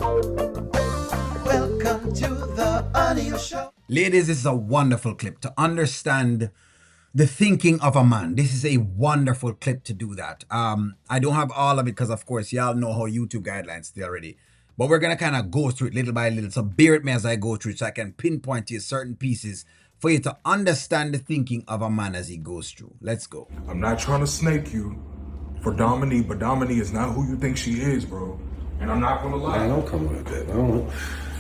Welcome to the Audio Show. Ladies, this is a wonderful clip to understand the thinking of a man. This is a wonderful clip to do that. I don't have all of it because, of course, y'all know how YouTube guidelines stay already. But we're going to kind of go through it little by little. So bear with me as I go through it so I can pinpoint to you certain pieces for you to understand the thinking of a man as he goes through. Let's go. I'm not trying to snake you for Domini, but Domini is not who you think she is, bro. And I'm not going to lie. Man, don't come with that. I don't.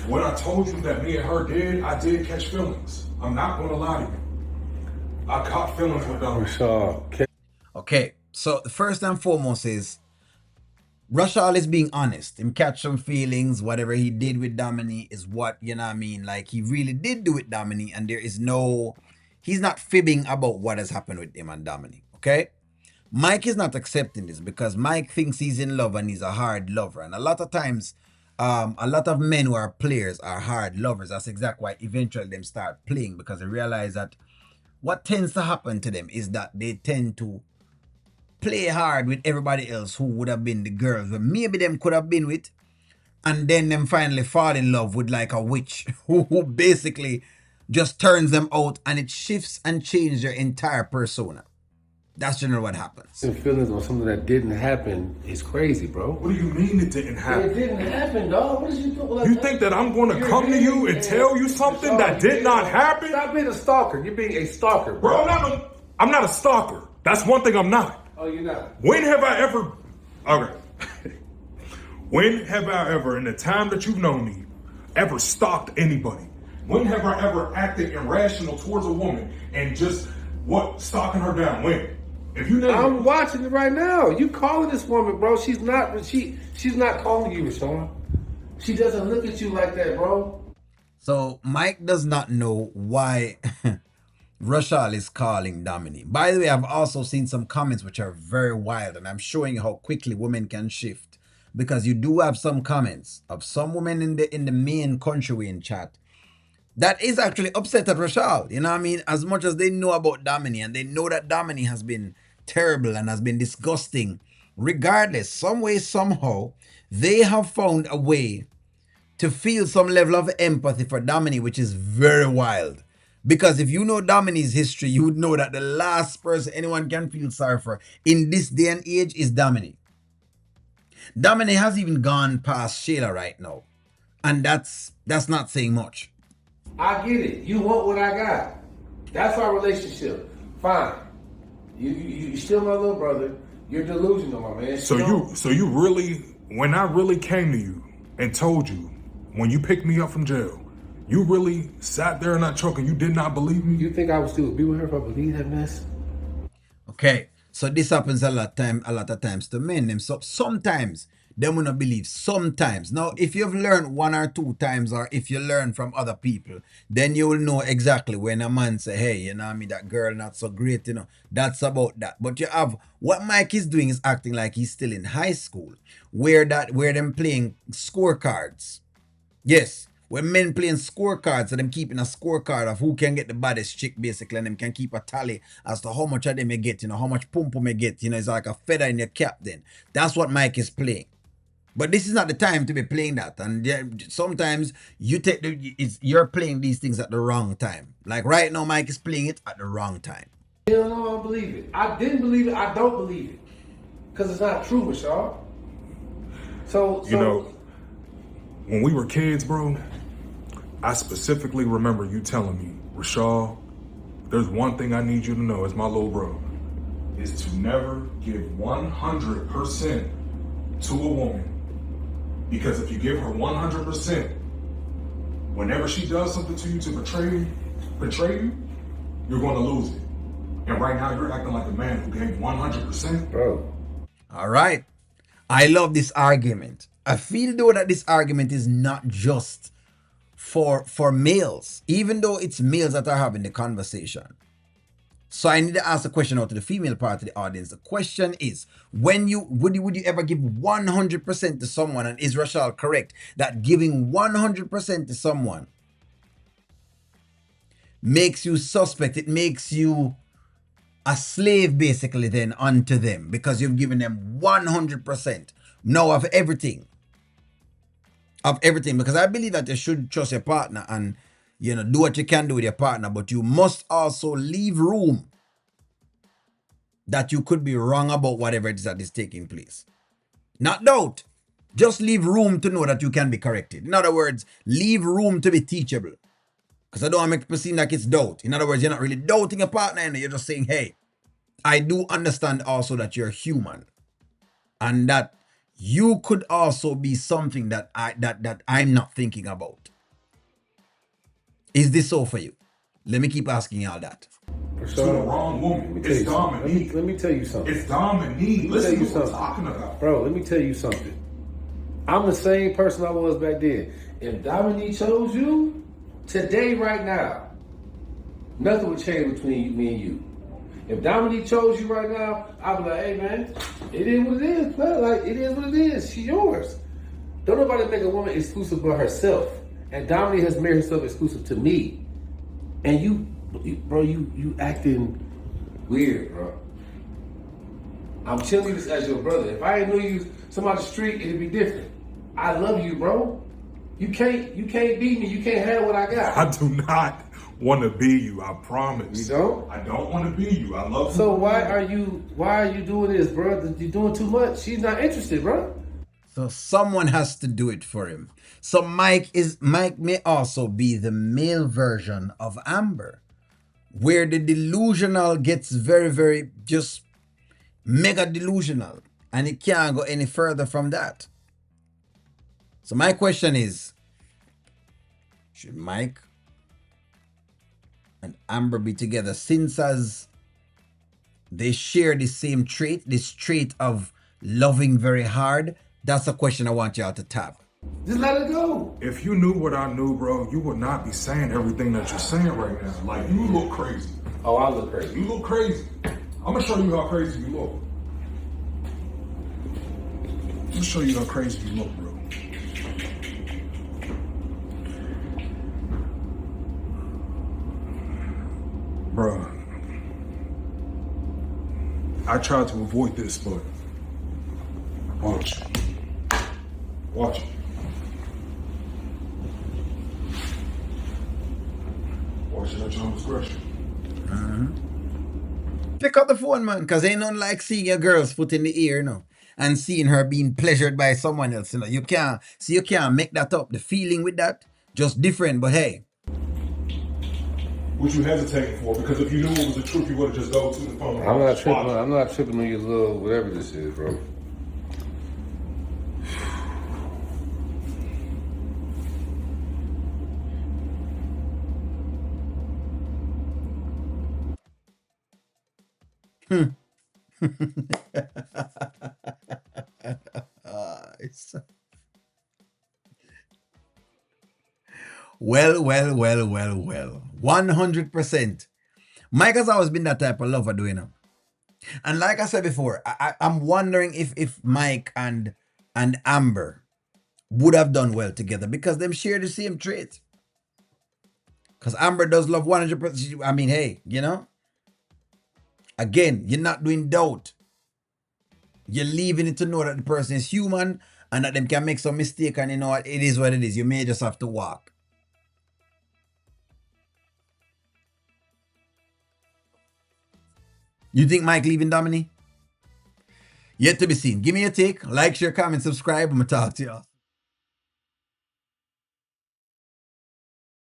What I told you that me and her did, I did catch feelings. I'm not going to lie to you. I caught feelings with Domini. Rashal, Okay, so the first and foremost is Rashal is being honest. Him catch some feelings. Whatever he did with Domini is what, you know what I mean? Like, he really did do with Domini, and there is no... He's not fibbing about what has happened with him and Domini, okay? Mike is not accepting this because Mike thinks he's in love and he's a hard lover. And a lot of times, a lot of men who are players are hard lovers. That's exactly why eventually them start playing, because they realize that what tends to happen to them is that they tend to play hard with everybody else who would have been the girls that maybe them could have been with, and then them finally fall in love with like a witch who basically just turns them out, and it shifts and changes their entire persona. That's generally what happens. and feelings on something that didn't happen is crazy, bro. What do you mean it didn't happen? It didn't happen, dog. What did you think? Like, You think that I'm going to come to you and tell you something that did not happen? Stop being a stalker. You're being a stalker, bro. Bro, I'm not a stalker. That's one thing I'm not. Oh, you're not. When have I ever... Okay. When have I ever, in the time that you've known me, ever stalked anybody? When have I ever acted irrational towards a woman and just, stalking her down? When? If you never... I'm watching it right now. You calling this woman, bro? She's not calling you, Rashal. She doesn't look at you like that, bro. So Mike does not know why Rashal is calling Domini. By the way, I've also seen some comments which are very wild, and I'm showing you how quickly women can shift, because you do have some comments of some women in the main country in chat that is actually upset at Rashal. You know what I mean? As much as they know about Domini and they know that Domini has been terrible and has been disgusting, regardless, some way, somehow, they have found a way to feel some level of empathy for Domini, which is very wild. Because if you know Domini's history, you would know that the last person anyone can feel sorry for in this day and age is Domini. Domini has even gone past Shayla right now. And that's not saying much. I get it. You want what I got. That's our relationship. Fine. You still my little brother. You're delusional, my man. So you really, when I really came to you and told you, when you picked me up from jail, you really sat there and not choking. You did not believe me? You think I would still be with her if I believe that mess? Okay, so this happens a lot of times to men. So sometimes they will not believe. Sometimes. Now, if you've learned one or two times, or if you learn from other people, then you will know exactly when a man say, hey, you know what I mean, that girl not so great, you know, that's about that. But you have, what Mike is doing is acting like he's still in high school, where them playing scorecards. Yes, when men playing scorecards, so them keeping a scorecard of who can get the baddest chick, basically, and them can keep a tally as to how much of them may get, you know, how much pum may get, you know, it's like a feather in your cap then. That's what Mike is playing. But this is not the time to be playing that. And sometimes you're playing these things at the wrong time. Like right now, Mike is playing it at the wrong time. Hell no, I don't believe it. I didn't believe it. I don't believe it. Because it's not true, Rashal. So, You know, when we were kids, bro, I specifically remember you telling me, Rashal, there's one thing I need you to know as my little bro, is to never give 100% to a woman. Because if you give her 100%, whenever she does something to you to betray you, you're going to lose it. And right now you're acting like a man who gave 100%. bro. All right. I love this argument. I feel though that this argument is not just for males, even though it's males that are having the conversation. So I need to ask a question out to the female part of the audience. The question is, would you ever give 100% to someone? And is Rashal correct that giving 100% to someone makes you suspect? It makes you a slave basically then unto them, because you've given them 100% now of everything. of everything, because I believe that you should trust your partner and, you know, do what you can do with your partner, but you must also leave room that you could be wrong about whatever it is that is taking place. Not doubt. Just leave room to know that you can be corrected. In other words, leave room to be teachable. Because I don't want to make people seem like it's doubt. In other words, you're not really doubting your partner, and you're just saying, hey, I do understand also that you're human. And that you could also be something that I'm not thinking about. Is this so for you? Let me keep asking y'all that. To the wrong woman. It's Dominique. Let me tell you something. It's Dominique. Listen to what we're talking about. Bro, let me tell you something. I'm the same person I was back then. If Dominique chose you, today, right now, nothing would change between me and you. If Dominique chose you right now, I'd be like, hey man, it is what it is, man. Like, it is what it is. She's yours. Don't nobody make a woman exclusive by herself. And Dominique has made herself exclusive to me. And you acting weird, bro. I'm telling you this as your brother. If I ain't knew you somebody the street, it'd be different. I love you, bro. You can't beat me. You can't have what I got. I do not want to be you. I promise. You don't? I don't want to be you. I love you. So why are you doing this, bro? You're doing too much. She's not interested, bro. So someone has to do it for him. So Mike may also be the male version of Amber, where the delusional gets very, very just mega delusional, and it can't go any further from that. So my question is, should Mike and Amber be together since as they share the same trait, this trait of loving very hard? That's a question I want y'all to tap. Just let it go. If you knew what I knew, bro, you would not be saying everything that you're saying right now. Like, you look crazy. Oh, I look crazy. You look crazy. I'm gonna show you how crazy you look. I'm gonna show you how crazy you look, bro. Bro, I tried to avoid this, but watch. Watch it. Watch it at your own discretion. Pick up the phone, man, because ain't nothing like seeing your girl's foot in the ear, you know, and seeing her being pleasured by someone else. You know, you can't make that up. The feeling with that, just different. But hey, What you hesitating for? Because if you knew it was the truth, you would have just go to the phone. I'm not tripping on your little whatever this is, bro. Well. 100%. Mike has always been that type of lover, doing it. And like I said before, I'm wondering if Mike and Amber would have done well together because them share the same traits. Because Amber does love 100%. I mean, hey, you know, again, you're not doing doubt. You're leaving it to know that the person is human and that them can make some mistake, and you know what, it is what it is. You may just have to walk. You think Mike leaving Domini? Yet to be seen. Give me a take. Like, share, comment, subscribe. I'm going to talk to y'all.